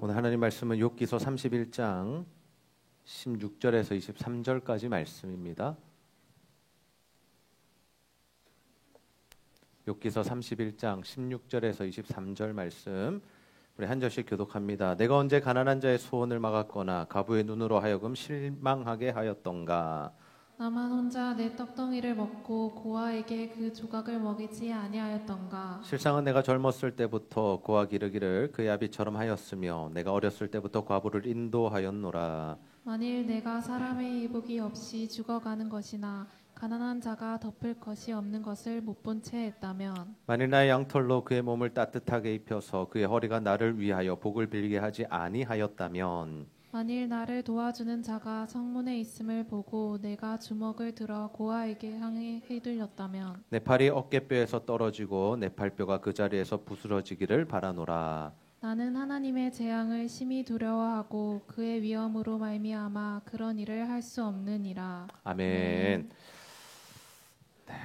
오늘 하나님 말씀은 욥기서 31장 16절에서 23절까지 말씀입니다. 욥기서 31장 16절에서 23절 말씀 우리 한 절씩 교독합니다. 내가 언제 가난한 자의 소원을 막았거나 과부의 눈으로 하여금 실망하게 하였던가. 나만 혼자 내 떡덩이를 먹고 고아에게 그 조각을 먹이지 아니하였던가. 실상은 내가 젊었을 때부터 고아 기르기를 그의 아비처럼 하였으며 내가 어렸을 때부터 과부를 인도하였노라. 만일 내가 사람의 이복이 없이 죽어가는 것이나 가난한 자가 덮을 것이 없는 것을 못 본 채 했다면, 만일 나의 양털로 그의 몸을 따뜻하게 입혀서 그의 허리가 나를 위하여 복을 빌게 하지 아니하였다면, 만일 나를 도와주는 자가 성문에 있음을 보고 내가 주먹을 들어 고아에게 향해 휘둘렸다면, 내 팔이 어깨뼈에서 떨어지고 내 팔뼈가 그 자리에서 부스러지기를 바라노라. 나는 하나님의 재앙을 심히 두려워하고 그의 위엄으로 말미암아 그런 일을 할 수 없느니라. 아멘. 네,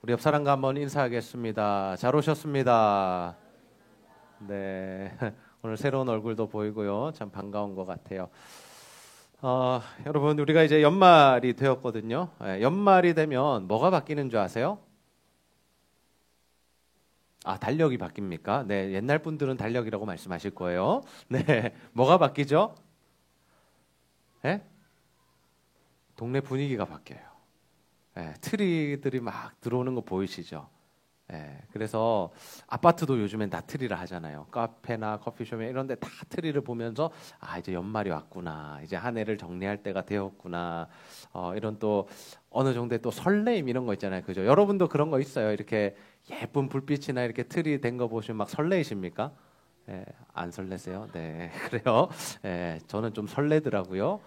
우리 옆 사람과 한번 인사하겠습니다. 잘 오셨습니다. 네, 오늘 새로운 얼굴도 보이고요. 참 반가운 것 같아요. 여러분, 우리가 이제 연말이 되었거든요. 연말이 되면 뭐가 바뀌는 줄 아세요? 달력이 바뀝니까? 네, 옛날 분들은 달력이라고 말씀하실 거예요. 네, 뭐가 바뀌죠? 네? 동네 분위기가 바뀌어요. 네, 트리들이 막 들어오는 거 보이시죠? 네, 그래서 아파트도 요즘엔 다 트리를 하잖아요. 카페나 커피숍에 이런 데 다 트리를 보면서 이제 연말이 왔구나. 이제 한 해를 정리할 때가 되었구나. 이런 또 어느 정도의 또 설레임 이런 거 있잖아요. 그죠? 여러분도 그런 거 있어요. 이렇게 예쁜 불빛이나 이렇게 트리 된 거 보시면 막 설레이십니까? 예, 안 설레세요? 네, 그래요. 예, 저는 좀 설레더라고요.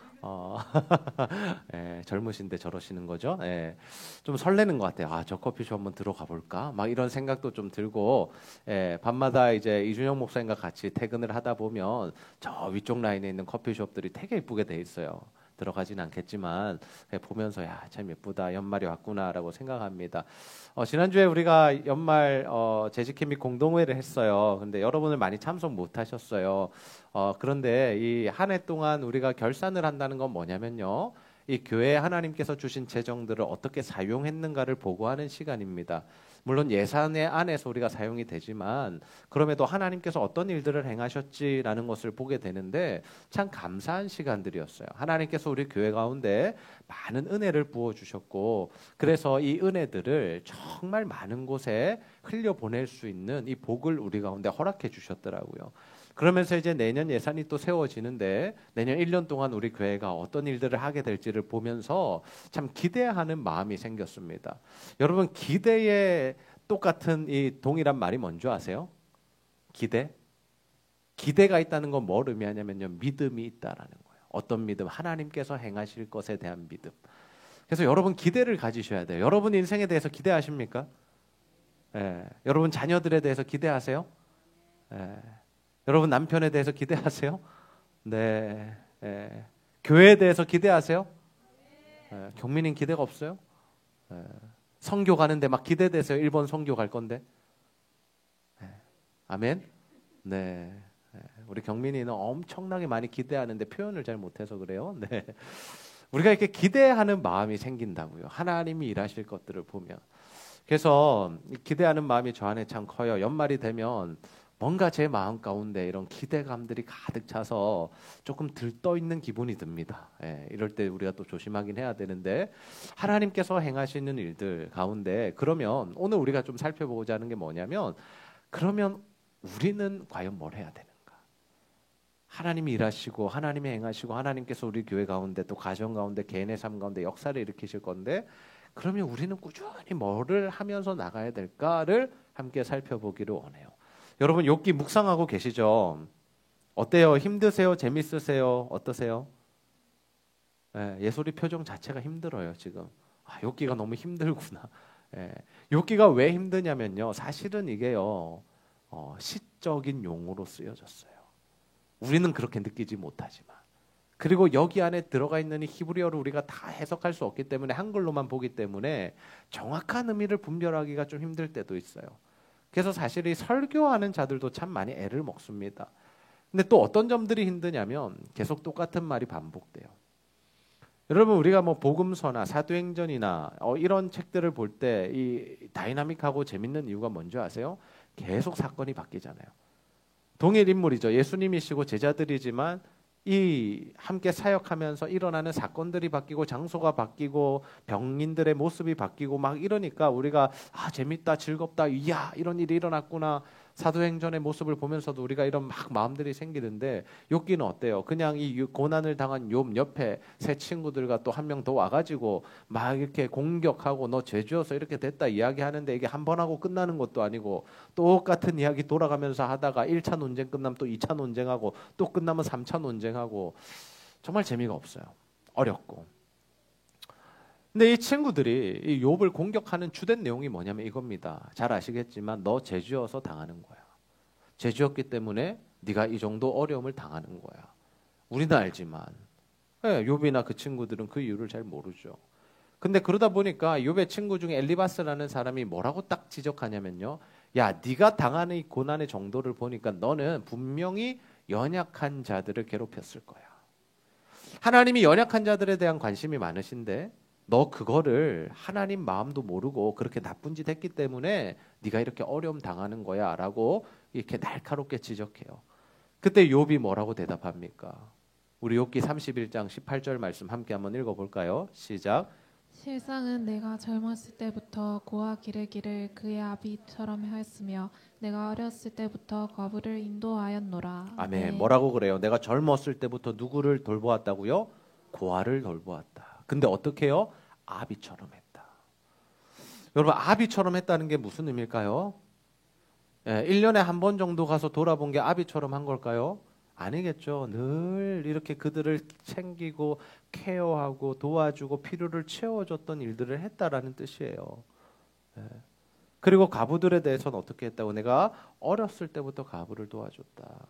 예, 젊으신데 저러시는 거죠? 예, 좀 설레는 것 같아요. 저 커피숍 한번 들어가 볼까? 막 이런 생각도 좀 들고, 예, 밤마다 이제 이준영 목사님과 같이 퇴근을 하다 보면 저 위쪽 라인에 있는 커피숍들이 되게 예쁘게 돼 있어요. 들어가진 않겠지만 보면서 참 예쁘다, 연말이 왔구나라고 생각합니다. 지난주에 우리가 연말 재직캠 및 공동회를 했어요. 근데 여러분을 많이 참석 못하셨어요. 그런데 이 한 해 동안 우리가 결산을 한다는 건 뭐냐면요, 이 교회에 하나님께서 주신 재정들을 어떻게 사용했는가를 보고하는 시간입니다. 물론 예산의 안에서 우리가 사용이 되지만 그럼에도 하나님께서 어떤 일들을 행하셨지라는 것을 보게 되는데 참 감사한 시간들이었어요. 하나님께서 우리 교회 가운데 많은 은혜를 부어주셨고, 그래서 이 은혜들을 정말 많은 곳에 흘려보낼 수 있는 이 복을 우리 가운데 허락해 주셨더라고요. 그러면서 이제 내년 예산이 또 세워지는데 내년 1년 동안 우리 교회가 어떤 일들을 하게 될지를 보면서 참 기대하는 마음이 생겼습니다. 여러분, 기대에 똑같은 이 동일한 말이 뭔지 아세요? 기대? 기대가 있다는 건 뭘 의미하냐면요, 믿음이 있다라는 거예요. 어떤 믿음? 하나님께서 행하실 것에 대한 믿음. 그래서 여러분 기대를 가지셔야 돼요. 여러분 인생에 대해서 기대하십니까? 여러분 자녀들에 대해서 기대하세요? 여러분 남편에 대해서 기대하세요? 네. 교회에 대해서 기대하세요? 경민이는 기대가 없어요? 선교 가는데 막 기대되세요? 일본 선교 갈 건데. 아멘. 네. 우리 경민이는 엄청나게 많이 기대하는데 표현을 잘 못해서 그래요. 네. 우리가 이렇게 기대하는 마음이 생긴다고요. 하나님이 일하실 것들을 보면. 그래서 기대하는 마음이 저 안에 참 커요. 연말이 되면 뭔가 제 마음 가운데 이런 기대감들이 가득 차서 조금 들떠 있는 기분이 듭니다. 이럴 때 우리가 또 조심하긴 해야 되는데, 하나님께서 행하시는 일들 가운데 그러면 오늘 우리가 좀 살펴보고자 하는 게 뭐냐면, 그러면 우리는 과연 뭘 해야 되는가? 하나님이 일하시고 하나님이 행하시고 하나님께서 우리 교회 가운데 또 가정 가운데 개인의 삶 가운데 역사를 일으키실 건데, 그러면 우리는 꾸준히 뭐를 하면서 나가야 될까를 함께 살펴보기를 원해요. 여러분 욥기 묵상하고 계시죠? 어때요? 힘드세요? 재밌으세요? 어떠세요? 예솔이 표정 자체가 힘들어요 지금. 욥기가 너무 힘들구나. 욥기가 왜 힘드냐면요, 사실은 이게요 시적인 용어로 쓰여졌어요. 우리는 그렇게 느끼지 못하지만, 그리고 여기 안에 들어가 있는 이 히브리어를 우리가 다 해석할 수 없기 때문에 한글로만 보기 때문에 정확한 의미를 분별하기가 좀 힘들 때도 있어요. 그래서 사실 이 설교하는 자들도 참 많이 애를 먹습니다. 근데 또 어떤 점들이 힘드냐면 계속 똑같은 말이 반복돼요. 여러분 우리가 뭐 복음서나 사도행전이나 이런 책들을 볼 때 이 다이나믹하고 재밌는 이유가 뭔지 아세요? 계속 사건이 바뀌잖아요. 동일 인물이죠. 예수님이시고 제자들이지만 이 함께 사역하면서 일어나는 사건들이 바뀌고 장소가 바뀌고 병인들의 모습이 바뀌고 막 이러니까 우리가 재밌다 즐겁다 이야 이런 일이 일어났구나 사도행전의 모습을 보면서도 우리가 이런 막 마음들이 생기는데 욥기는 어때요? 그냥 이 고난을 당한 욥 옆에 새 친구들과 또 한 명 더 와가지고 막 이렇게 공격하고 너 죄지어서 이렇게 됐다 이야기하는데 이게 한 번 하고 끝나는 것도 아니고 똑같은 이야기 돌아가면서 하다가 1차 논쟁 끝나면 또 2차 논쟁하고 또 끝나면 3차 논쟁하고 정말 재미가 없어요. 어렵고. 근데 이 친구들이 이 욥을 공격하는 주된 내용이 뭐냐면 이겁니다. 잘 아시겠지만 너 죄지어서 당하는 거야. 죄지었기 때문에 네가 이 정도 어려움을 당하는 거야. 우리는 알지만 욥이나 그 친구들은 그 이유를 잘 모르죠. 근데 그러다 보니까 욥의 친구 중에 엘리바스라는 사람이 뭐라고 딱 지적하냐면요. 야, 네가 당하는 이 고난의 정도를 보니까 너는 분명히 연약한 자들을 괴롭혔을 거야. 하나님이 연약한 자들에 대한 관심이 많으신데 너 그거를 하나님 마음도 모르고 그렇게 나쁜 짓 했기 때문에 네가 이렇게 어려움 당하는 거야 라고 이렇게 날카롭게 지적해요. 그때 욥이 뭐라고 대답합니까? 우리 욥기 31장 18절 말씀 함께 한번 읽어볼까요? 시작. 실상은 내가 젊었을 때부터 고아 기르기를 그의 아비처럼 하였으며 내가 어렸을 때부터 과부를 인도하였노라. 아멘. 네. 뭐라고 그래요? 내가 젊었을 때부터 누구를 돌보았다고요? 고아를 돌보았다. 근데 어떻게 해요? 아비처럼 했다. 여러분 아비처럼 했다는 게 무슨 의미일까요? 1년에 한 번 정도 가서 돌아본 게 아비처럼 한 걸까요? 아니겠죠. 늘 이렇게 그들을 챙기고 케어하고 도와주고 필요를 채워줬던 일들을 했다라는 뜻이에요. 그리고 가부들에 대해서는 어떻게 했다고? 내가 어렸을 때부터 가부를 도와줬다.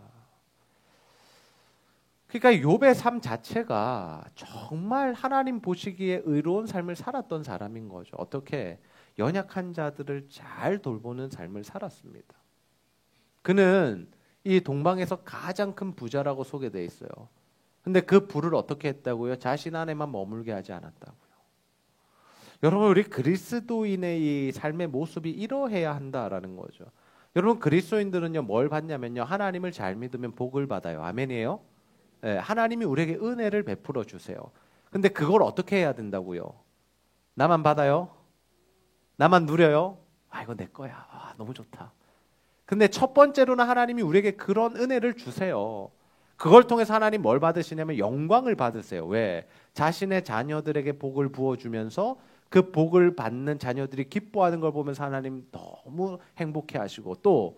그러니까 욥의 삶 자체가 정말 하나님 보시기에 의로운 삶을 살았던 사람인 거죠. 어떻게? 연약한 자들을 잘 돌보는 삶을 살았습니다. 그는 이 동방에서 가장 큰 부자라고 소개되어 있어요. 근데 그 부를 어떻게 했다고요? 자신 안에만 머물게 하지 않았다고요. 여러분 우리 그리스도인의 이 삶의 모습이 이러해야 한다라는 거죠. 여러분 그리스도인들은요 뭘 받냐면요 하나님을 잘 믿으면 복을 받아요. 아멘이에요? 네, 하나님이 우리에게 은혜를 베풀어 주세요. 근데 그걸 어떻게 해야 된다고요? 나만 받아요? 나만 누려요? 이거 내 거야. 너무 좋다. 근데 첫 번째로는 하나님이 우리에게 그런 은혜를 주세요. 그걸 통해서 하나님 뭘 받으시냐면 영광을 받으세요. 왜? 자신의 자녀들에게 복을 부어주면서 그 복을 받는 자녀들이 기뻐하는 걸 보면서 하나님 너무 행복해 하시고 또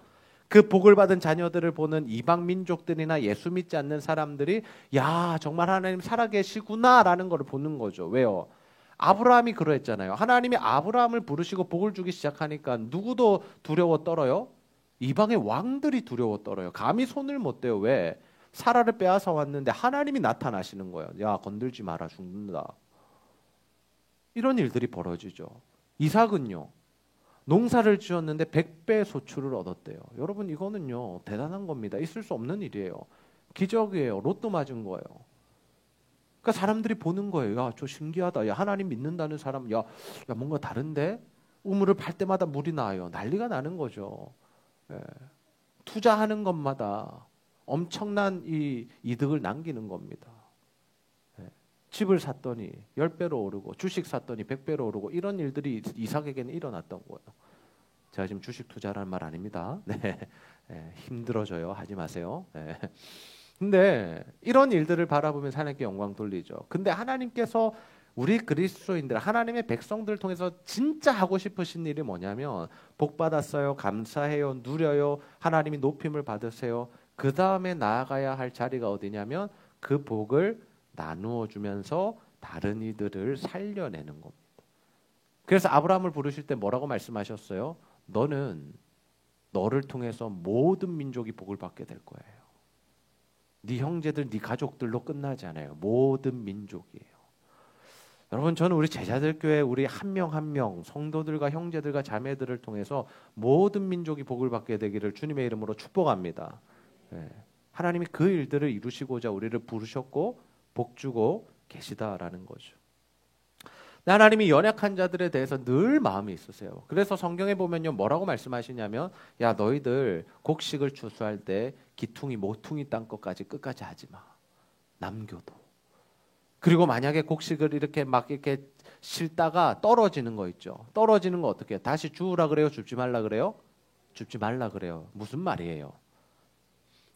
그 복을 받은 자녀들을 보는 이방 민족들이나 예수 믿지 않는 사람들이 야 정말 하나님 살아계시구나라는 걸 보는 거죠. 왜요? 아브라함이 그러했잖아요. 하나님이 아브라함을 부르시고 복을 주기 시작하니까 누구도 두려워 떨어요? 이방의 왕들이 두려워 떨어요. 감히 손을 못 대요. 왜? 사라를 빼앗아 왔는데 하나님이 나타나시는 거예요. 야 건들지 마라 죽는다. 이런 일들이 벌어지죠. 이삭은요. 농사를 지었는데 100배 소출을 얻었대요. 여러분 이거는요 대단한 겁니다. 있을 수 없는 일이에요. 기적이에요. 로또 맞은 거예요. 그러니까 사람들이 보는 거예요. 야, 저 신기하다. 야, 하나님 믿는다는 사람, 야, 뭔가 다른데? 우물을 팔 때마다 물이 나요. 난리가 나는 거죠. 투자하는 것마다 엄청난 이 이득을 남기는 겁니다. 집을 샀더니 10배로 오르고 주식 샀더니 100배로 오르고 이런 일들이 이삭에게는 일어났던 거예요. 제가 지금 주식 투자라는 말 아닙니다. 네. 힘들어져요. 하지 마세요. 근데 이런 일들을 바라보면 하나님께 영광 돌리죠. 근데 하나님께서 우리 그리스도인들 하나님의 백성들을 통해서 진짜 하고 싶으신 일이 뭐냐면 복 받았어요. 감사해요. 누려요. 하나님이 높임을 받으세요. 그 다음에 나아가야 할 자리가 어디냐면 그 복을 나누어 주면서 다른 이들을 살려내는 겁니다. 그래서 아브라함을 부르실 때 뭐라고 말씀하셨어요? 너는 너를 통해서 모든 민족이 복을 받게 될 거예요. 네 형제들, 네 가족들로 끝나지 않아요. 모든 민족이에요. 여러분 저는 우리 제자들 교회 우리 한 명 한 명 성도들과 형제들과 자매들을 통해서 모든 민족이 복을 받게 되기를 주님의 이름으로 축복합니다. 하나님이 그 일들을 이루시고자 우리를 부르셨고 복주고 계시다라는 거죠. 하나님이 연약한 자들에 대해서 늘 마음이 있으세요. 그래서 성경에 보면요, 뭐라고 말씀하시냐면, 야 너희들 곡식을 추수할 때 기퉁이 모퉁이 딴 것까지 끝까지 하지 마. 남겨도. 그리고 만약에 곡식을 이렇게 막 이렇게 싣다가 떨어지는 거 있죠. 떨어지는 거 어떻게 해요? 다시 주우라 그래요? 줍지 말라 그래요? 줍지 말라 그래요. 무슨 말이에요?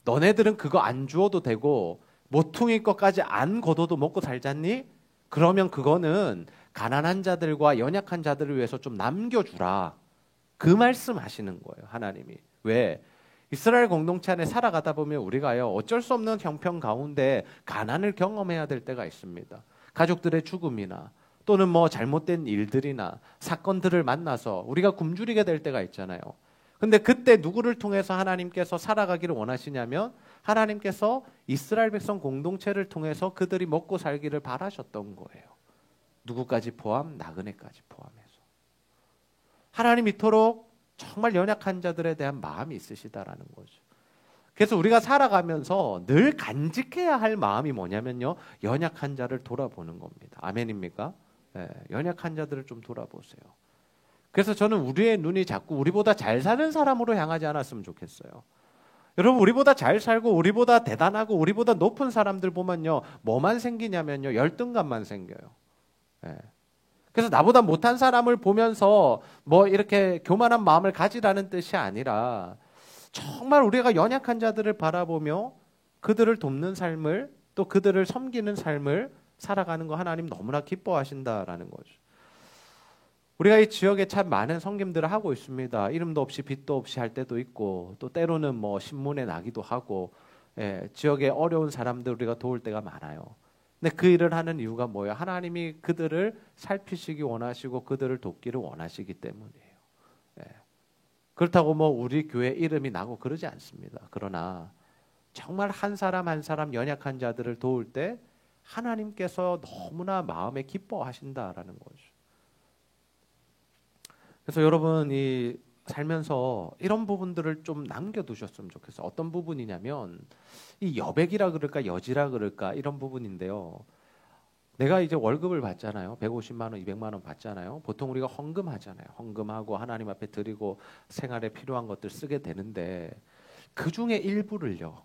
너네들은 그거 안 주어도 되고 모퉁이 것까지 안 걷어도 먹고 살잖니? 그러면 그거는 가난한 자들과 연약한 자들을 위해서 좀 남겨주라. 그 말씀하시는 거예요, 하나님이. 왜? 이스라엘 공동체 안에 살아가다 보면 우리가요, 어쩔 수 없는 형편 가운데 가난을 경험해야 될 때가 있습니다. 가족들의 죽음이나 또는 뭐 잘못된 일들이나 사건들을 만나서 우리가 굶주리게 될 때가 있잖아요. 근데 그때 누구를 통해서 하나님께서 살아가기를 원하시냐면 하나님께서 이스라엘 백성 공동체를 통해서 그들이 먹고 살기를 바라셨던 거예요. 누구까지 포함? 나그네까지 포함해서. 하나님 이토록 정말 연약한 자들에 대한 마음이 있으시다라는 거죠. 그래서 우리가 살아가면서 늘 간직해야 할 마음이 뭐냐면요, 연약한 자를 돌아보는 겁니다. 아멘입니까? 네, 연약한 자들을 좀 돌아보세요. 그래서 저는 우리의 눈이 자꾸 우리보다 잘 사는 사람으로 향하지 않았으면 좋겠어요. 여러분, 우리보다 잘 살고 우리보다 대단하고 우리보다 높은 사람들 보면요, 뭐만 생기냐면요, 열등감만 생겨요. 네. 그래서 나보다 못한 사람을 보면서 뭐 이렇게 교만한 마음을 가지라는 뜻이 아니라 정말 우리가 연약한 자들을 바라보며 그들을 돕는 삶을, 또 그들을 섬기는 삶을 살아가는 거 하나님 너무나 기뻐하신다라는 거죠. 우리가 이 지역에 참 많은 섬김들을 하고 있습니다. 이름도 없이 빛도 없이 할 때도 있고, 또 때로는 뭐 신문에 나기도 하고, 지역의 어려운 사람들 우리가 도울 때가 많아요. 근데 그 일을 하는 이유가 뭐예요? 하나님이 그들을 살피시기 원하시고 그들을 돕기를 원하시기 때문이에요. 그렇다고 뭐 우리 교회 이름이 나고 그러지 않습니다. 그러나 정말 한 사람 한 사람 연약한 자들을 도울 때 하나님께서 너무나 마음에 기뻐하신다라는 거죠. 그래서 여러분이 살면서 이런 부분들을 좀 남겨두셨으면 좋겠어요. 어떤 부분이냐면 이 여백이라 그럴까 여지라 그럴까 이런 부분인데요. 내가 이제 월급을 받잖아요. 150만 원, 200만 원 받잖아요. 보통 우리가 헌금하잖아요. 헌금하고 하나님 앞에 드리고 생활에 필요한 것들 쓰게 되는데 그 중에 일부를요,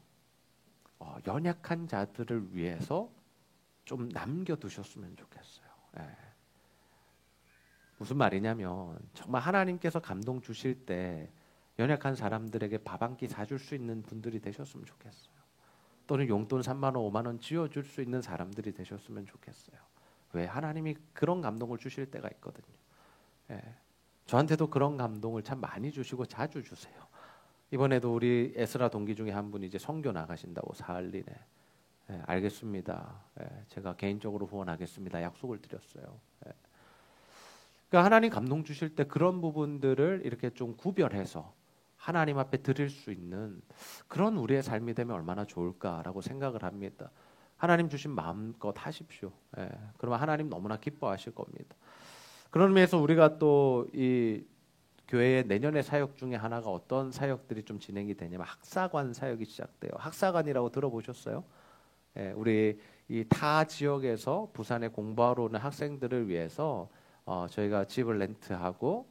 연약한 자들을 위해서 좀 남겨두셨으면 좋겠어요. 무슨 말이냐면 정말 하나님께서 감동 주실 때 연약한 사람들에게 밥 한 끼 사줄 수 있는 분들이 되셨으면 좋겠어요. 또는 용돈 3만 원, 5만 원 지어줄 수 있는 사람들이 되셨으면 좋겠어요. 왜? 하나님이 그런 감동을 주실 때가 있거든요. 저한테도 그런 감동을 참 많이 주시고 자주 주세요. 이번에도 우리 에스라 동기 중에 한 분이 이제 선교 나가신다고 사흘 내내. 알겠습니다. 제가 개인적으로 후원하겠습니다. 약속을 드렸어요. 그러니까 하나님 감동 주실 때 그런 부분들을 이렇게 좀 구별해서 하나님 앞에 드릴 수 있는 그런 우리의 삶이 되면 얼마나 좋을까라고 생각을 합니다. 하나님 주신 마음껏 하십시오. 그러면 하나님 너무나 기뻐하실 겁니다. 그런 의미에서 우리가 또 이 교회의 내년의 사역 중에 하나가 어떤 사역들이 좀 진행이 되냐면 학사관 사역이 시작돼요. 학사관이라고 들어보셨어요? 우리 이 타 지역에서 부산에 공부하러 오는 학생들을 위해서 저희가 집을 렌트하고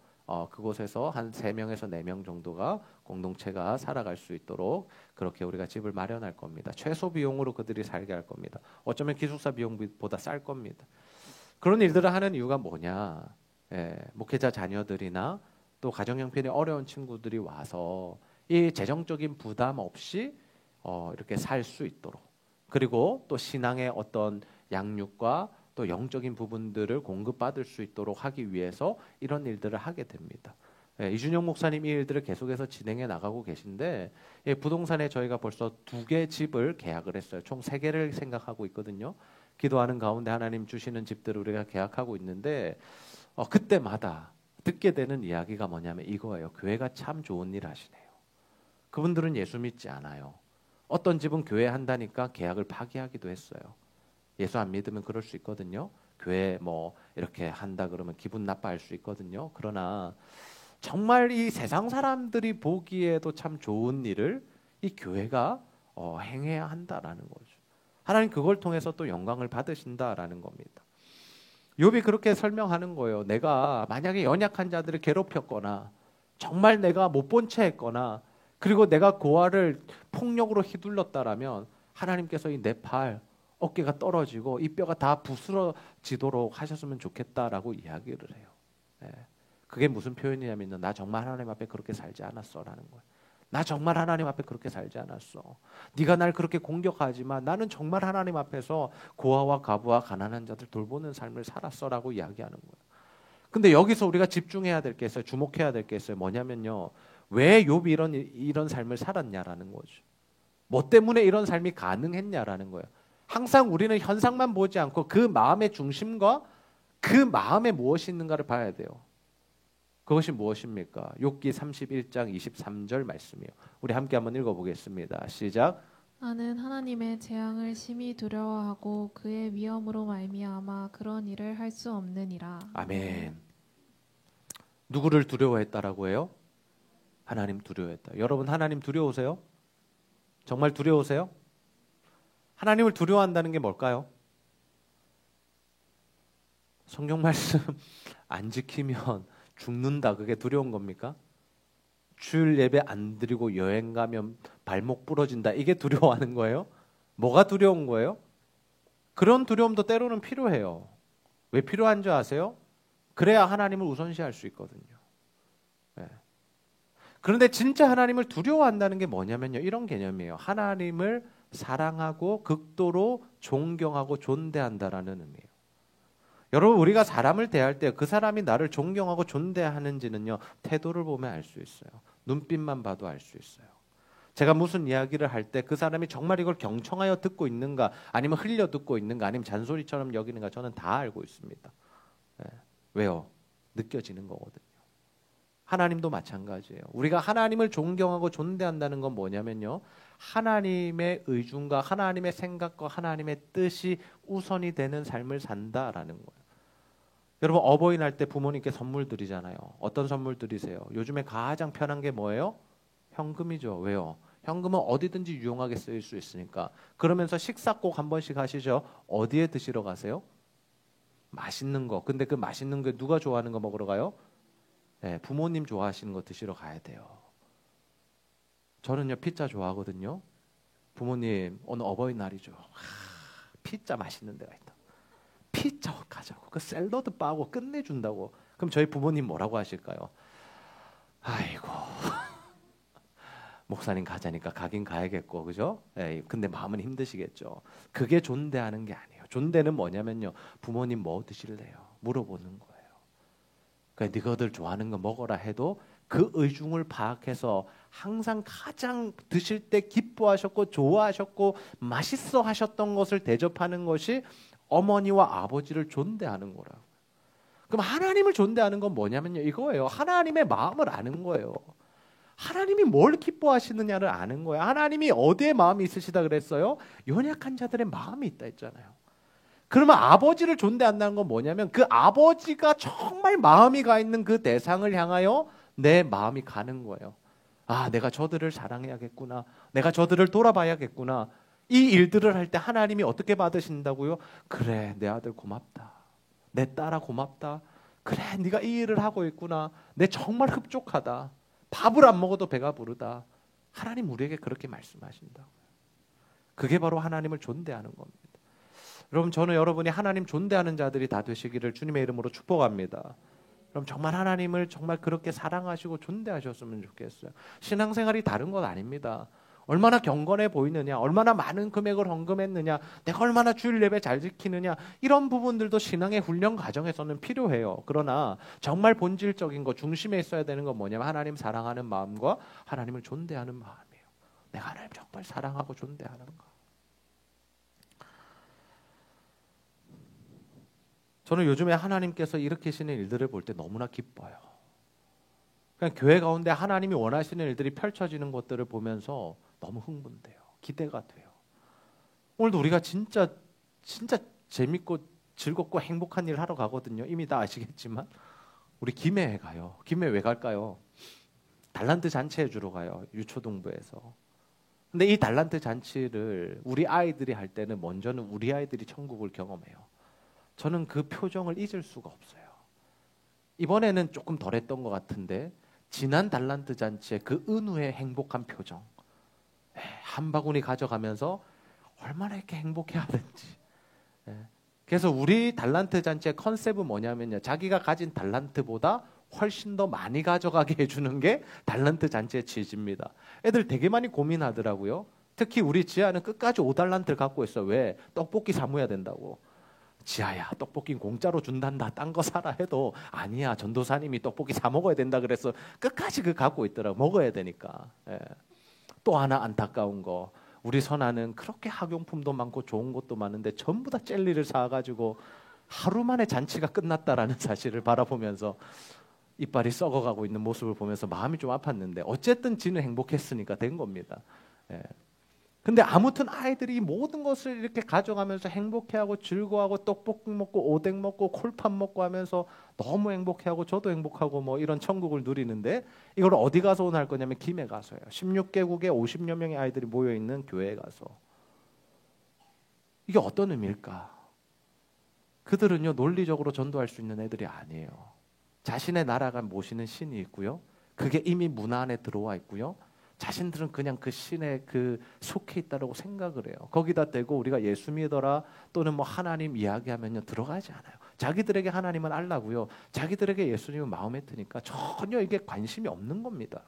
그곳에서 한 3명에서 4명 정도가 공동체가 살아갈 수 있도록 그렇게 우리가 집을 마련할 겁니다. 최소 비용으로 그들이 살게 할 겁니다. 어쩌면 기숙사 비용보다 쌀 겁니다. 그런 일들을 하는 이유가 뭐냐? 목회자 자녀들이나 또 가정 형편이 어려운 친구들이 와서 이 재정적인 부담 없이 이렇게 살 수 있도록, 그리고 또 신앙의 어떤 양육과 또 영적인 부분들을 공급받을 수 있도록 하기 위해서 이런 일들을 하게 됩니다. 이준영 목사님 이 일들을 계속해서 진행해 나가고 계신데 부동산에 저희가 벌써 2개 집을 계약을 했어요. 총 3개를 생각하고 있거든요. 기도하는 가운데 하나님 주시는 집들을 우리가 계약하고 있는데 그때마다 듣게 되는 이야기가 뭐냐면 이거예요. 교회가 참 좋은 일 하시네요. 그분들은 예수 믿지 않아요. 어떤 집은 교회 한다니까 계약을 파기하기도 했어요. 예수 안 믿으면 그럴 수 있거든요. 교회 뭐 이렇게 한다 그러면 기분 나빠할 수 있거든요. 그러나 정말 이 세상 사람들이 보기에도 참 좋은 일을 이 교회가 행해야 한다라는 거죠. 하나님 그걸 통해서 또 영광을 받으신다라는 겁니다. 욥이 그렇게 설명하는 거예요. 내가 만약에 연약한 자들을 괴롭혔거나 정말 내가 못 본 채 했거나 그리고 내가 고아를 폭력으로 휘둘렀다라면 하나님께서 이 내 팔 어깨가 떨어지고 이 뼈가 다 부스러지도록 하셨으면 좋겠다라고 이야기를 해요. 예. 그게 무슨 표현이냐면요. 나 정말 하나님 앞에 그렇게 살지 않았어라는 거예요. 나 정말 하나님 앞에 그렇게 살지 않았어. 네가 날 그렇게 공격하지만 나는 정말 하나님 앞에서 고아와 과부와 가난한 자들 돌보는 삶을 살았어라고 이야기하는 거예요. 근데 여기서 우리가 집중해야 될 게 있어요. 주목해야 될 게 있어요. 뭐냐면요. 왜 욥이 이런 삶을 살았냐라는 거죠. 뭐 때문에 이런 삶이 가능했냐라는 거예요. 항상 우리는 현상만 보지 않고 그 마음의 중심과 그 마음에 무엇이 있는가를 봐야 돼요. 그것이 무엇입니까? 욥기 31장 23절 말씀이에요. 우리 함께 한번 읽어보겠습니다. 시작. 나는 하나님의 재앙을 심히 두려워하고 그의 위엄으로 말미암아 그런 일을 할 수 없느니라. 아멘. 누구를 두려워했다라고 해요? 하나님 두려워했다. 여러분 하나님 두려우세요? 정말 두려우세요? 하나님을 두려워한다는 게 뭘까요? 성경 말씀 안 지키면 죽는다. 그게 두려운 겁니까? 주일 예배 안 드리고 여행 가면 발목 부러진다. 이게 두려워하는 거예요? 뭐가 두려운 거예요? 그런 두려움도 때로는 필요해요. 왜 필요한 줄 아세요? 그래야 하나님을 우선시할 수 있거든요. 네. 그런데 진짜 하나님을 두려워한다는 게 뭐냐면요. 이런 개념이에요. 하나님을 사랑하고 극도로 존경하고 존대한다라는 의미예요. 여러분 우리가 사람을 대할 때 그 사람이 나를 존경하고 존대하는지는요. 태도를 보면 알 수 있어요. 눈빛만 봐도 알 수 있어요. 제가 무슨 이야기를 할 때 그 사람이 정말 이걸 경청하여 듣고 있는가 아니면 흘려 듣고 있는가 아니면 잔소리처럼 여기는가 저는 다 알고 있습니다. 네. 왜요? 느껴지는 거거든요. 하나님도 마찬가지예요. 우리가 하나님을 존경하고 존대한다는 건 뭐냐면요. 하나님의 의중과 하나님의 생각과 하나님의 뜻이 우선이 되는 삶을 산다라는 거예요. 여러분 어버이날 때 부모님께 선물 드리잖아요. 어떤 선물 드리세요? 요즘에 가장 편한 게 뭐예요? 현금이죠. 왜요? 현금은 어디든지 유용하게 쓰일 수 있으니까. 그러면서 식사 꼭 한 번씩 하시죠. 어디에 드시러 가세요? 맛있는 거. 근데 그 맛있는 거 누가 좋아하는 거 먹으러 가요? 네, 부모님 좋아하시는 거 드시러 가야 돼요. 저는요 피자 좋아하거든요. 부모님 오늘 어버이날이죠. 피자 맛있는 데가 있다. 피자 가자고. 그 샐러드 바고 끝내준다고. 그럼 저희 부모님 뭐라고 하실까요? 아이고 목사님 가자니까 가긴 가야겠고 그죠? 예, 근데 마음은 힘드시겠죠. 그게 존대하는 게 아니에요. 존대는 뭐냐면요. 부모님 뭐 드실래요? 물어보는 거예요. 그러니까 너희들 좋아하는 거 먹어라 해도 그 의중을 파악해서 항상 가장 드실 때 기뻐하셨고 좋아하셨고 맛있어 하셨던 것을 대접하는 것이 어머니와 아버지를 존대하는 거라고. 그럼 하나님을 존대하는 건 뭐냐면요. 이거예요. 하나님의 마음을 아는 거예요. 하나님이 뭘 기뻐하시느냐를 아는 거예요. 하나님이 어디에 마음이 있으시다 그랬어요? 연약한 자들의 마음이 있다 했잖아요. 그러면 아버지를 존대한다는 건 뭐냐면 그 아버지가 정말 마음이 가 있는 그 대상을 향하여 내 마음이 가는 거예요. 아, 내가 저들을 사랑해야겠구나. 내가 저들을 돌아봐야겠구나. 이 일들을 할 때 하나님이 어떻게 받으신다고요? 그래, 내 아들 고맙다. 내 딸아 고맙다. 그래, 네가 이 일을 하고 있구나. 내 정말 흡족하다. 밥을 안 먹어도 배가 부르다. 하나님 우리에게 그렇게 말씀하신다고요. 그게 바로 하나님을 존대하는 겁니다. 여러분 저는 여러분이 하나님 존대하는 자들이 다 되시기를 주님의 이름으로 축복합니다. 그럼 정말 하나님을 정말 그렇게 사랑하시고 존대하셨으면 좋겠어요. 신앙생활이 다른 건 아닙니다. 얼마나 경건해 보이느냐, 얼마나 많은 금액을 헌금했느냐, 내가 얼마나 주일 예배 잘 지키느냐 이런 부분들도 신앙의 훈련 과정에서는 필요해요. 그러나 정말 본질적인 거 중심에 있어야 되는 건 뭐냐면 하나님 사랑하는 마음과 하나님을 존대하는 마음이에요. 내가 하나님 정말 사랑하고 존대하는가. 저는 요즘에 하나님께서 일으키시는 일들을 볼 때 너무나 기뻐요. 그냥 교회 가운데 하나님이 원하시는 일들이 펼쳐지는 것들을 보면서 너무 흥분돼요. 기대가 돼요. 오늘도 우리가 진짜 재밌고 즐겁고 행복한 일 하러 가거든요. 이미 다 아시겠지만 우리 김해에 가요. 김해 왜 갈까요? 달란트 잔치해 주러 가요. 유초동부에서. 근데 이 달란트 잔치를 우리 아이들이 할 때는 먼저는 우리 아이들이 천국을 경험해요. 저는 그 표정을 잊을 수가 없어요. 이번에는 조금 덜했던 것 같은데 지난 달란트 잔치의 그 은우의 행복한 표정, 한 바구니 가져가면서 얼마나 이렇게 행복해하든지. 그래서 우리 달란트 잔치의 컨셉은 뭐냐면요, 자기가 가진 달란트보다 훨씬 더 많이 가져가게 해주는 게 달란트 잔치의 취지입니다. 애들 되게 많이 고민하더라고요. 특히 우리 지아는 끝까지 5달란트를 갖고 있어. 왜? 떡볶이 사모해야 된다고. 지아야, 떡볶이 공짜로 준단다. 딴 거 사라 해도 아니야. 전도사님이 떡볶이 사 먹어야 된다 그래서 끝까지 그 갖고 있더라고. 먹어야 되니까. 또 하나 안타까운 거. 우리 선아는 그렇게 학용품도 많고 좋은 것도 많은데 전부 다 젤리를 사가지고 하루 만에 잔치가 끝났다라는 사실을 바라보면서 이빨이 썩어가고 있는 모습을 보면서 마음이 좀 아팠는데 어쨌든 지는 행복했으니까 된 겁니다. 근데 아무튼 아이들이 모든 것을 이렇게 가져가면서 행복해하고 즐거워하고 떡볶이 먹고 오뎅 먹고 콜팝 먹고 하면서 너무 행복해하고 저도 행복하고 뭐 이런 천국을 누리는데 이걸 어디 가서 오늘 할 거냐면 김해 가서요. 16개국에 50여 명의 아이들이 모여있는 교회에 가서. 이게 어떤 의미일까? 그들은요, 논리적으로 전도할 수 있는 애들이 아니에요. 자신의 나라가 모시는 신이 있고요. 그게 이미 문화 안에 들어와 있고요. 자신들은 그냥 그 신에 그 속해 있다라고 생각을 해요. 거기다 대고 우리가 예수 믿어라 또는 뭐 하나님 이야기하면요, 들어가지 않아요. 자기들에게 하나님은 알라고요. 자기들에게 예수님은 마음에 드니까 전혀 이게 관심이 없는 겁니다.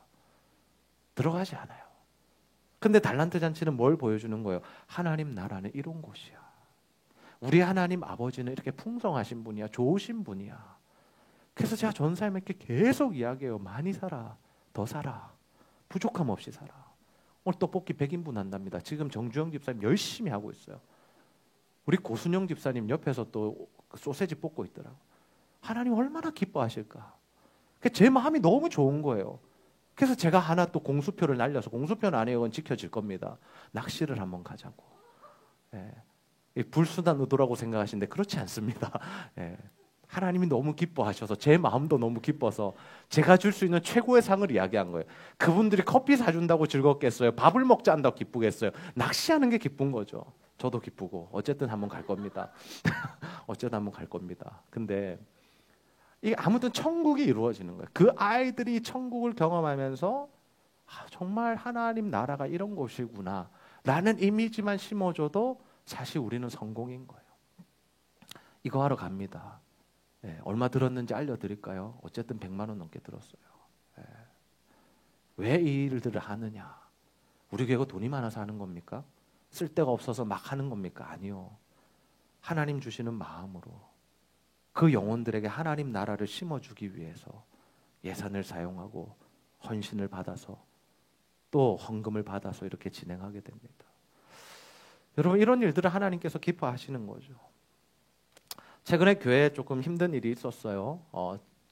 들어가지 않아요. 근데 달란트 잔치는 뭘 보여주는 거예요? 하나님 나라는 이런 곳이야. 우리 하나님 아버지는 이렇게 풍성하신 분이야. 좋으신 분이야. 그래서 제가 전사님에게 계속 이야기해요. 많이 살아. 더 살아. 부족함 없이 살아. 오늘 떡볶이 100인분 한답니다. 지금 정주영 집사님 열심히 하고 있어요. 우리 고순영 집사님 옆에서 또 소세지 볶고 있더라고. 하나님 얼마나 기뻐하실까. 제 마음이 너무 좋은 거예요. 그래서 제가 하나 또 공수표를 날려서, 공수표는 아니에요. 그건 지켜질 겁니다. 낚시를 한번 가자고. 불순한 의도라고 생각하시는데 그렇지 않습니다. 하나님이 너무 기뻐하셔서 제 마음도 너무 기뻐서 제가 줄 수 있는 최고의 상을 이야기한 거예요. 그분들이 커피 사준다고 즐겁겠어요? 밥을 먹자 한다고 기쁘겠어요? 낚시하는 게 기쁜 거죠. 저도 기쁘고 어쨌든 한번 갈 겁니다. 어쨌든 한번 갈 겁니다. 근데 이게 아무튼 천국이 이루어지는 거예요. 그 아이들이 천국을 경험하면서 정말 하나님 나라가 이런 곳이구나 라는 이미지만 심어줘도 사실 우리는 성공인 거예요. 이거 하러 갑니다. 얼마 들었는지 알려드릴까요? 어쨌든 100만 원 넘게 들었어요. 왜 이 일들을 하느냐? 우리 교회가 돈이 많아서 하는 겁니까? 쓸데가 없어서 막 하는 겁니까? 아니요. 하나님 주시는 마음으로 그 영혼들에게 하나님 나라를 심어주기 위해서 예산을 사용하고 헌신을 받아서 또 헌금을 받아서 이렇게 진행하게 됩니다. 여러분, 이런 일들을 하나님께서 기뻐하시는 거죠. 최근에 교회에 조금 힘든 일이 있었어요.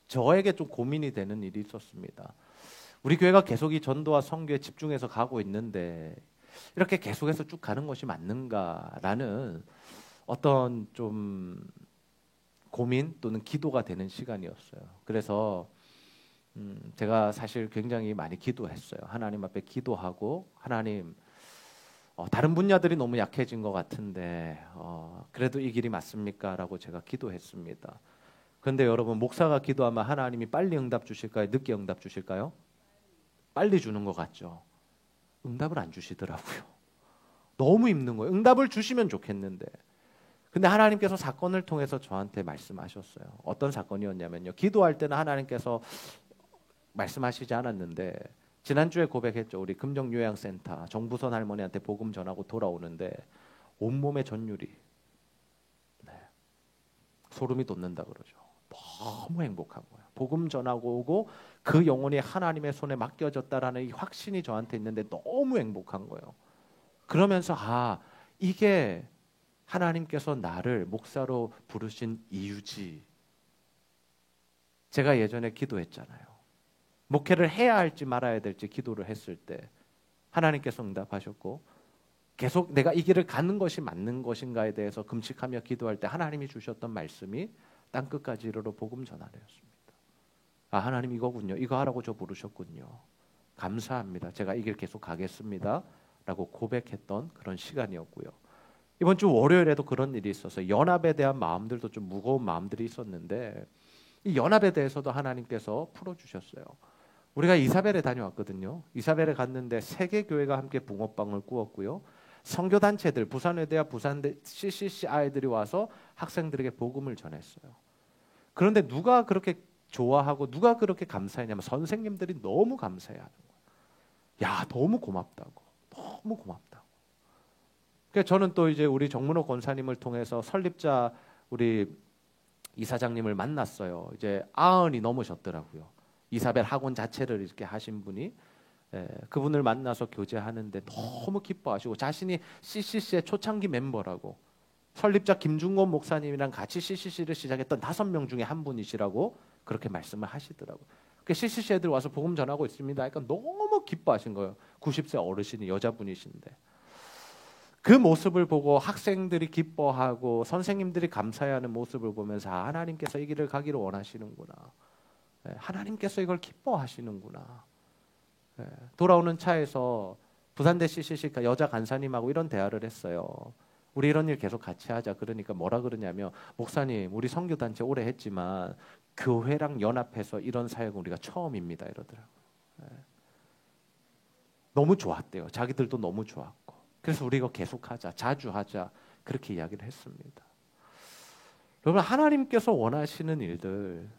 저에게 좀 고민이 되는 일이 있었습니다. 우리 교회가 계속 이 전도와 선교에 집중해서 가고 있는데 이렇게 계속해서 쭉 가는 것이 맞는가라는 어떤 좀 고민 또는 기도가 되는 시간이었어요. 그래서 제가 사실 굉장히 많이 기도했어요. 하나님 앞에 기도하고, 하나님, 다른 분야들이 너무 약해진 것 같은데 그래도 이 길이 맞습니까? 라고 제가 기도했습니다. 그런데 여러분, 목사가 기도하면 하나님이 빨리 응답 주실까요? 늦게 응답 주실까요? 빨리 주는 것 같죠. 응답을 안 주시더라고요. 너무 힘든 거예요. 응답을 주시면 좋겠는데. 근데 하나님께서 사건을 통해서 저한테 말씀하셨어요. 어떤 사건이었냐면요. 기도할 때는 하나님께서 말씀하시지 않았는데 지난주에 고백했죠. 우리 금정요양센터 정부선 할머니한테 복음 전하고 돌아오는데 온몸에 전율이 소름이 돋는다 그러죠. 너무 행복한 거예요. 복음 전하고 오고 그 영혼이 하나님의 손에 맡겨졌다라는 이 확신이 저한테 있는데 너무 행복한 거예요. 그러면서 이게 하나님께서 나를 목사로 부르신 이유지. 제가 예전에 기도했잖아요. 목회를 해야 할지 말아야 될지 기도를 했을 때 하나님께서 응답하셨고, 계속 내가 이 길을 가는 것이 맞는 것인가에 대해서 금식하며 기도할 때 하나님이 주셨던 말씀이 땅끝까지 이르러 복음 전하였습니다. 하나님 이거군요. 이거 하라고 저 부르셨군요. 감사합니다. 제가 이 길 계속 가겠습니다. 라고 고백했던 그런 시간이었고요. 이번 주 월요일에도 그런 일이 있어서 연합에 대한 마음들도 좀 무거운 마음들이 있었는데 이 연합에 대해서도 하나님께서 풀어주셨어요. 우리가 이사벨에 다녀왔거든요. 이사벨에 갔는데 세 개 교회가 함께 붕어빵을 구웠고요. 선교단체들, 부산외대와 부산대 CCC 아이들이 와서 학생들에게 복음을 전했어요. 그런데 누가 그렇게 좋아하고 누가 그렇게 감사했냐면 선생님들이 너무 감사해하는 거예요. 야, 너무 고맙다고. 너무 고맙다고. 그래서 저는 또 이제 우리 정문호 권사님을 통해서 설립자 우리 이사장님을 만났어요. 이제 90이 넘으셨더라고요. 이사벨 학원 자체를 이렇게 하신 분이 그분을 만나서 교제하는데 너무 기뻐하시고 자신이 CCC의 초창기 멤버라고 설립자 김중곤 목사님이랑 같이 CCC를 시작했던 5명 중에 한 분이시라고 그렇게 말씀을 하시더라고요. 그 CCC 애들 와서 복음 전하고 있습니다. 그러니까 너무 기뻐하신 거예요. 90세 어르신이 여자분이신데. 그 모습을 보고 학생들이 기뻐하고 선생님들이 감사해하는 모습을 보면서 하나님께서 이 길을 가기를 원하시는구나. 하나님께서 이걸 기뻐하시는구나. 돌아오는 차에서 부산대 CCC 여자 간사님하고 이런 대화를 했어요. 우리 이런 일 계속 같이 하자. 그러니까 뭐라 그러냐면 목사님 우리 선교단체 오래 했지만 교회랑 연합해서 이런 사역은 우리가 처음입니다. 이러더라고요. 너무 좋았대요. 자기들도 너무 좋았고. 그래서 우리 이거 계속하자. 자주 하자. 그렇게 이야기를 했습니다. 여러분 하나님께서 원하시는 일들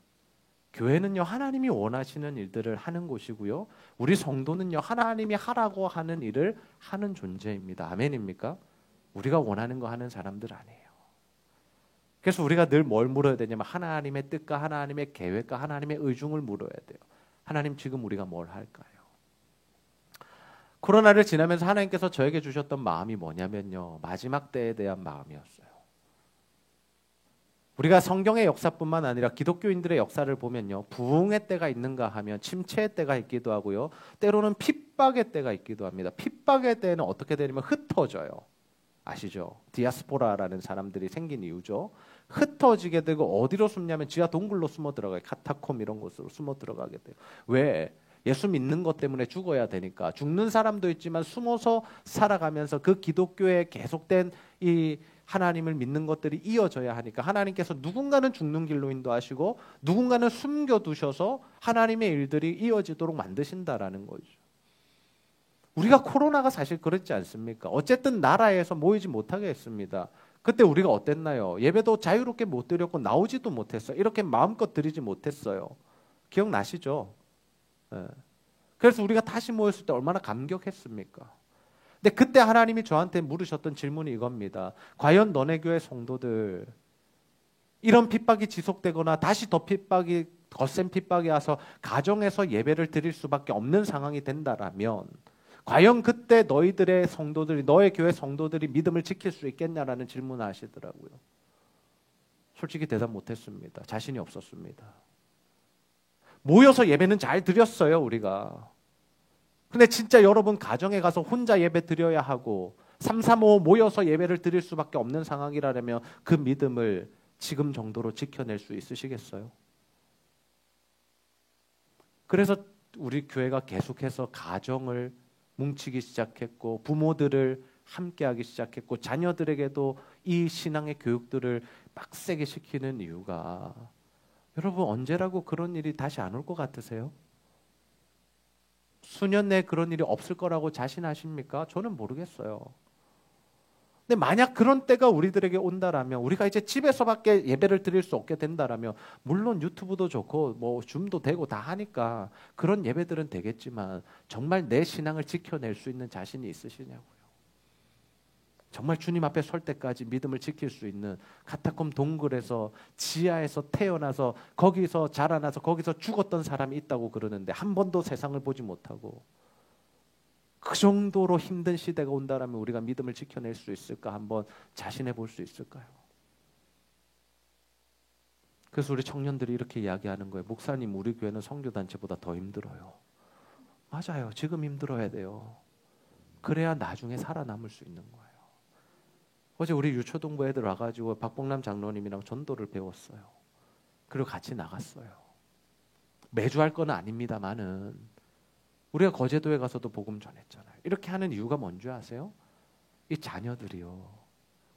교회는요 하나님이 원하시는 일들을 하는 곳이고요. 우리 성도는요 하나님이 하라고 하는 일을 하는 존재입니다. 아멘입니까? 우리가 원하는 거 하는 사람들 아니에요. 그래서 우리가 늘 뭘 물어야 되냐면 하나님의 뜻과 하나님의 계획과 하나님의 의중을 물어야 돼요. 하나님 지금 우리가 뭘 할까요? 코로나를 지나면서 하나님께서 저에게 주셨던 마음이 뭐냐면요. 마지막 때에 대한 마음이었어요. 우리가 성경의 역사뿐만 아니라 기독교인들의 역사를 보면요. 부흥의 때가 있는가 하면 침체의 때가 있기도 하고요. 때로는 핍박의 때가 있기도 합니다. 핍박의 때는 어떻게 되냐면 흩어져요. 아시죠? 디아스포라라는 사람들이 생긴 이유죠. 흩어지게 되고 어디로 숨냐면 지하 동굴로 숨어 들어가요. 카타콤 이런 곳으로 숨어 들어가게 돼요. 왜? 예수 믿는 것 때문에 죽어야 되니까. 죽는 사람도 있지만 숨어서 살아가면서 그 기독교에 계속된 이 하나님을 믿는 것들이 이어져야 하니까 하나님께서 누군가는 죽는 길로 인도하시고 누군가는 숨겨두셔서 하나님의 일들이 이어지도록 만드신다라는 거죠. 우리가 코로나가 사실 그렇지 않습니까? 어쨌든 나라에서 모이지 못하게 했습니다. 그때 우리가 어땠나요? 예배도 자유롭게 못 드렸고 나오지도 못했어요. 이렇게 마음껏 드리지 못했어요. 기억나시죠? 그래서 우리가 다시 모였을 때 얼마나 감격했습니까? 근데 그때 하나님이 저한테 물으셨던 질문이 이겁니다. 과연 너네 교회 성도들 이런 핍박이 지속되거나 다시 더 핍박이 거센 핍박이 와서 가정에서 예배를 드릴 수밖에 없는 상황이 된다라면 과연 그때 너희들의 성도들이 너의 교회 성도들이 믿음을 지킬 수 있겠냐라는 질문을 하시더라고요. 솔직히 대답 못했습니다. 자신이 없었습니다. 모여서 예배는 잘 드렸어요 우리가. 근데 진짜 여러분 가정에 가서 혼자 예배 드려야 하고 335 모여서 예배를 드릴 수밖에 없는 상황이라면 그 믿음을 지금 정도로 지켜낼 수 있으시겠어요? 그래서 우리 교회가 계속해서 가정을 뭉치기 시작했고 부모들을 함께하기 시작했고 자녀들에게도 이 신앙의 교육들을 빡세게 시키는 이유가 여러분 언제라고 그런 일이 다시 안 올 것 같으세요? 수년 내에 그런 일이 없을 거라고 자신하십니까? 저는 모르겠어요. 근데 만약 그런 때가 우리들에게 온다라면 우리가 이제 집에서밖에 예배를 드릴 수 없게 된다라면 물론 유튜브도 좋고 뭐 줌도 되고 다 하니까 그런 예배들은 되겠지만 정말 내 신앙을 지켜낼 수 있는 자신이 있으시냐고요. 정말 주님 앞에 설 때까지 믿음을 지킬 수 있는 카타콤 동굴에서 지하에서 태어나서 거기서 자라나서 거기서 죽었던 사람이 있다고 그러는데 한 번도 세상을 보지 못하고 그 정도로 힘든 시대가 온다라면 우리가 믿음을 지켜낼 수 있을까 한번 자신해 볼 수 있을까요? 그래서 우리 청년들이 이렇게 이야기하는 거예요. 목사님 우리 교회는 선교단체보다 더 힘들어요. 맞아요. 지금 힘들어야 돼요. 그래야 나중에 살아남을 수 있는 거예요. 어제 우리 유초동부 애들 와가지고 박봉남 장로님이랑 전도를 배웠어요. 그리고 같이 나갔어요. 매주 할 건 아닙니다만은 우리가 거제도에 가서도 복음 전했잖아요. 이렇게 하는 이유가 뭔지 아세요? 이 자녀들이요,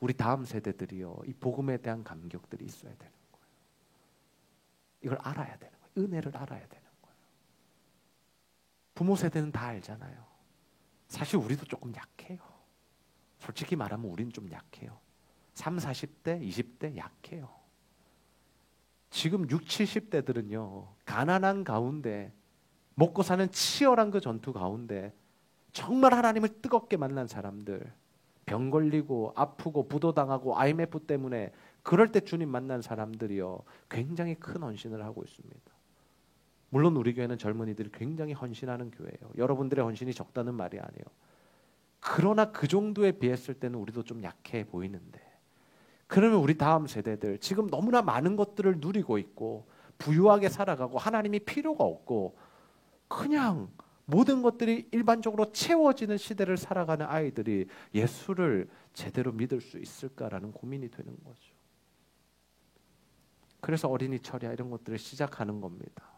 우리 다음 세대들이요, 이 복음에 대한 감격들이 있어야 되는 거예요. 이걸 알아야 되는 거예요. 은혜를 알아야 되는 거예요. 부모 세대는 다 알잖아요. 사실 우리도 조금 약해요. 솔직히 말하면 우리는 좀 약해요. 30, 40대, 20대 약해요. 지금 60, 70대들은요. 가난한 가운데 먹고 사는 치열한 그 전투 가운데 정말 하나님을 뜨겁게 만난 사람들, 병 걸리고 아프고 부도당하고 IMF 때문에 그럴 때 주님 만난 사람들이요. 굉장히 큰 헌신을 하고 있습니다. 물론 우리 교회는 젊은이들이 굉장히 헌신하는 교회예요. 여러분들의 헌신이 적다는 말이 아니에요. 그러나 그 정도에 비했을 때는 우리도 좀 약해 보이는데, 그러면 우리 다음 세대들 지금 너무나 많은 것들을 누리고 있고 부유하게 살아가고 하나님이 필요가 없고 그냥 모든 것들이 일반적으로 채워지는 시대를 살아가는 아이들이 예수를 제대로 믿을 수 있을까라는 고민이 되는 거죠. 그래서 어린이 철야 이런 것들을 시작하는 겁니다.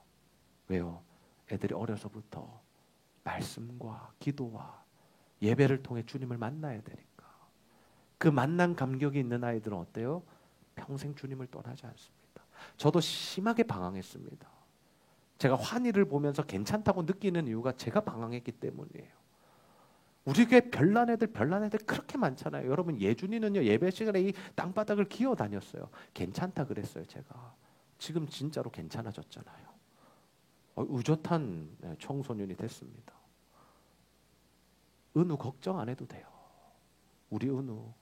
왜요? 애들이 어려서부터 말씀과 기도와 예배를 통해 주님을 만나야 되니까. 그 만난 감격이 있는 아이들은 어때요? 평생 주님을 떠나지 않습니다. 저도 심하게 방황했습니다. 제가 환희를 보면서 괜찮다고 느끼는 이유가 제가 방황했기 때문이에요. 우리 교회 별난 애들 그렇게 많잖아요. 여러분, 예준이는요, 예배 시간에 이 땅바닥을 기어 다녔어요. 괜찮다 그랬어요. 제가 지금 진짜로 괜찮아졌잖아요. 의젓한 청소년이 됐습니다. 은우 걱정 안 해도 돼요. 우리 은우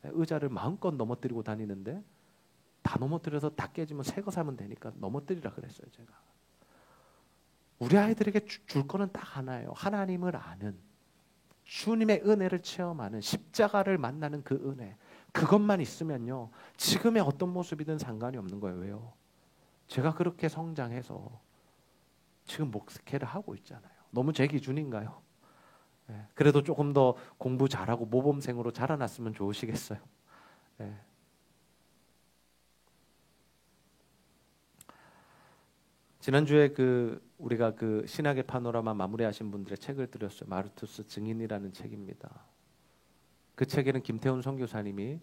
의자를 마음껏 넘어뜨리고 다니는데, 다 넘어뜨려서 다 깨지면 새 거 사면 되니까 넘어뜨리라 그랬어요. 제가 우리 아이들에게 줄 거는 딱 하나예요. 하나님을 아는, 주님의 은혜를 체험하는, 십자가를 만나는 그 은혜, 그것만 있으면요 지금의 어떤 모습이든 상관이 없는 거예요. 왜요? 제가 그렇게 성장해서 지금 목회를 하고 있잖아요. 너무 제 기준인가요? 그래도 조금 더 공부 잘하고 모범생으로 자라났으면 좋으시겠어요. 지난주에 우리가 신학의 파노라마 마무리하신 분들의 책을 드렸어요. 마르투스 증인이라는 책입니다. 그 책에는 김태훈 선교사님이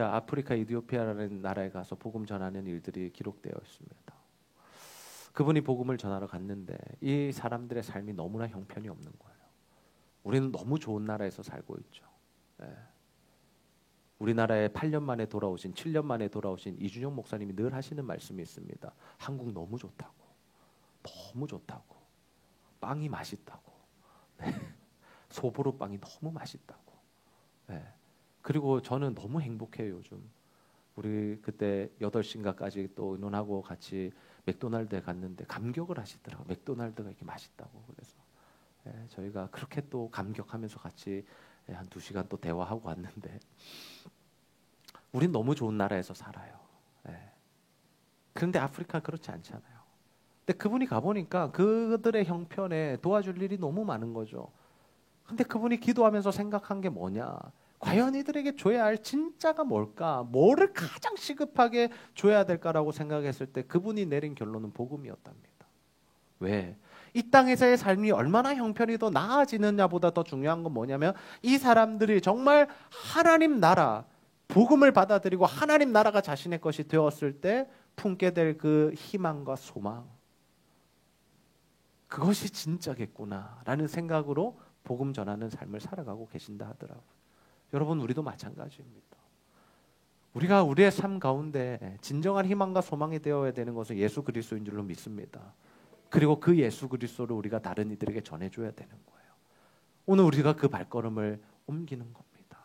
아프리카 이디오피아라는 나라에 가서 복음 전하는 일들이 기록되어 있습니다. 그분이 복음을 전하러 갔는데 이 사람들의 삶이 너무나 형편이 없는 거예요. 우리는 너무 좋은 나라에서 살고 있죠. 우리나라에 8년 만에 돌아오신, 7년 만에 돌아오신 이준영 목사님이 늘 하시는 말씀이 있습니다. 한국 너무 좋다고. 너무 좋다고. 빵이 맛있다고. 소보로 빵이 너무 맛있다고. 그리고 저는 너무 행복해요, 요즘. 우리 그때 8시인가까지 또 의논하고 같이 맥도날드에 갔는데 감격을 하시더라고요. 맥도날드가 이렇게 맛있다고. 그래서 저희가 그렇게 또 감격하면서 같이 한 2시간 또 대화하고 왔는데, 우린 너무 좋은 나라에서 살아요. 그런데 아프리카 그렇지 않잖아요. 근데 그분이 가보니까 그들의 형편에 도와줄 일이 너무 많은 거죠. 근데 그분이 기도하면서 생각한 게 뭐냐? 과연 이들에게 줘야 할 진짜가 뭘까? 뭐를 가장 시급하게 줘야 될까라고 생각했을 때 그분이 내린 결론은 복음이었답니다. 왜? 이 땅에서의 삶이 얼마나 형편이 더 나아지느냐보다 더 중요한 건 뭐냐면 이 사람들이 정말 하나님 나라, 복음을 받아들이고 하나님 나라가 자신의 것이 되었을 때 품게 될 그 희망과 소망, 그것이 진짜겠구나라는 생각으로 복음 전하는 삶을 살아가고 계신다 하더라고요. 여러분, 우리도 마찬가지입니다. 우리가 우리의 삶 가운데 진정한 희망과 소망이 되어야 되는 것은 예수 그리스도인 줄로 믿습니다. 그리고 그 예수 그리스도를 우리가 다른 이들에게 전해줘야 되는 거예요. 오늘 우리가 그 발걸음을 옮기는 겁니다.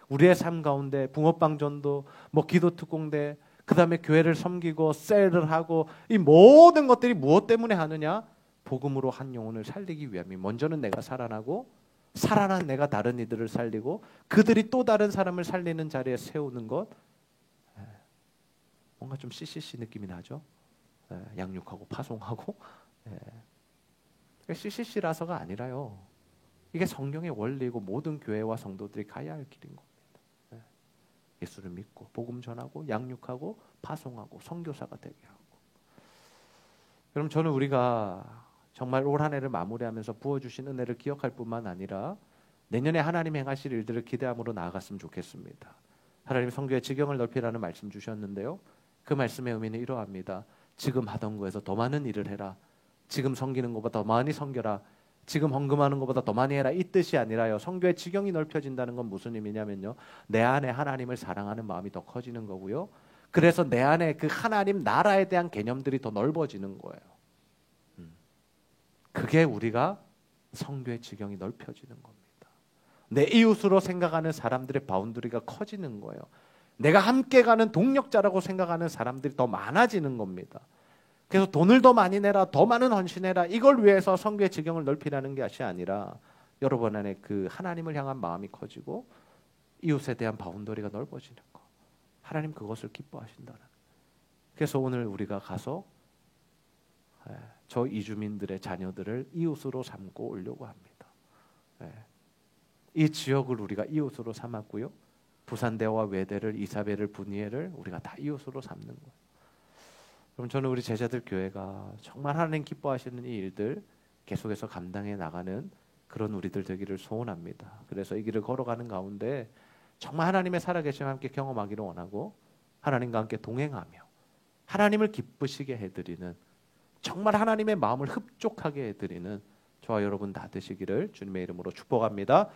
우리의 삶 가운데 붕어빵 전도, 기도 특공대, 그 다음에 교회를 섬기고 셀을 하고, 이 모든 것들이 무엇 때문에 하느냐? 복음으로 한 영혼을 살리기 위함이. 먼저는 내가 살아나고, 살아난 내가 다른 이들을 살리고, 그들이 또 다른 사람을 살리는 자리에 세우는 것. 뭔가 좀 CCC 느낌이 나죠? 양육하고 파송하고. CCC라서가 아니라요. 이게 성경의 원리고 모든 교회와 성도들이 가야 할 길인 겁니다. 예수를 믿고 복음 전하고 양육하고 파송하고 선교사가 되게 하고. 그럼 저는 우리가 정말 올 한 해를 마무리하면서 부어주신 은혜를 기억할 뿐만 아니라 내년에 하나님 행하실 일들을 기대함으로 나아갔으면 좋겠습니다. 하나님 성교의 지경을 넓히라는 말씀 주셨는데요. 그 말씀의 의미는 이러합니다. 지금 하던 거에서 더 많은 일을 해라. 지금 섬기는 것보다 더 많이 섬겨라. 지금 헌금하는 것보다 더 많이 해라. 이 뜻이 아니라요. 성교의 지경이 넓혀진다는 건 무슨 의미냐면요. 내 안에 하나님을 사랑하는 마음이 더 커지는 거고요. 그래서 내 안에 그 하나님 나라에 대한 개념들이 더 넓어지는 거예요. 그게 우리가 성교의 지경이 넓혀지는 겁니다. 내 이웃으로 생각하는 사람들의 바운더리가 커지는 거예요. 내가 함께 가는 동력자라고 생각하는 사람들이 더 많아지는 겁니다. 그래서 돈을 더 많이 내라, 더 많은 헌신해라, 이걸 위해서 성교의 지경을 넓히라는 것이 아니라 여러분 안에 그 하나님을 향한 마음이 커지고 이웃에 대한 바운더리가 넓어지는 거. 하나님 그것을 기뻐하신다는. 그래서 오늘 우리가 가서 저 이주민들의 자녀들을 이웃으로 삼고 오려고 합니다. 이 지역을 우리가 이웃으로 삼았고요. 부산대와 외대를, 이사벨을, 분이엘을 우리가 다 이웃으로 삼는 거예요. 그럼 저는 우리 제자들 교회가 정말 하나님 기뻐하시는 이 일들 계속해서 감당해 나가는 그런 우리들 되기를 소원합니다. 그래서 이 길을 걸어가는 가운데 정말 하나님의 살아계심 함께 경험하기를 원하고 하나님과 함께 동행하며 하나님을 기쁘시게 해드리는, 정말 하나님의 마음을 흡족하게 해드리는 저와 여러분 다 되시기를 주님의 이름으로 축복합니다.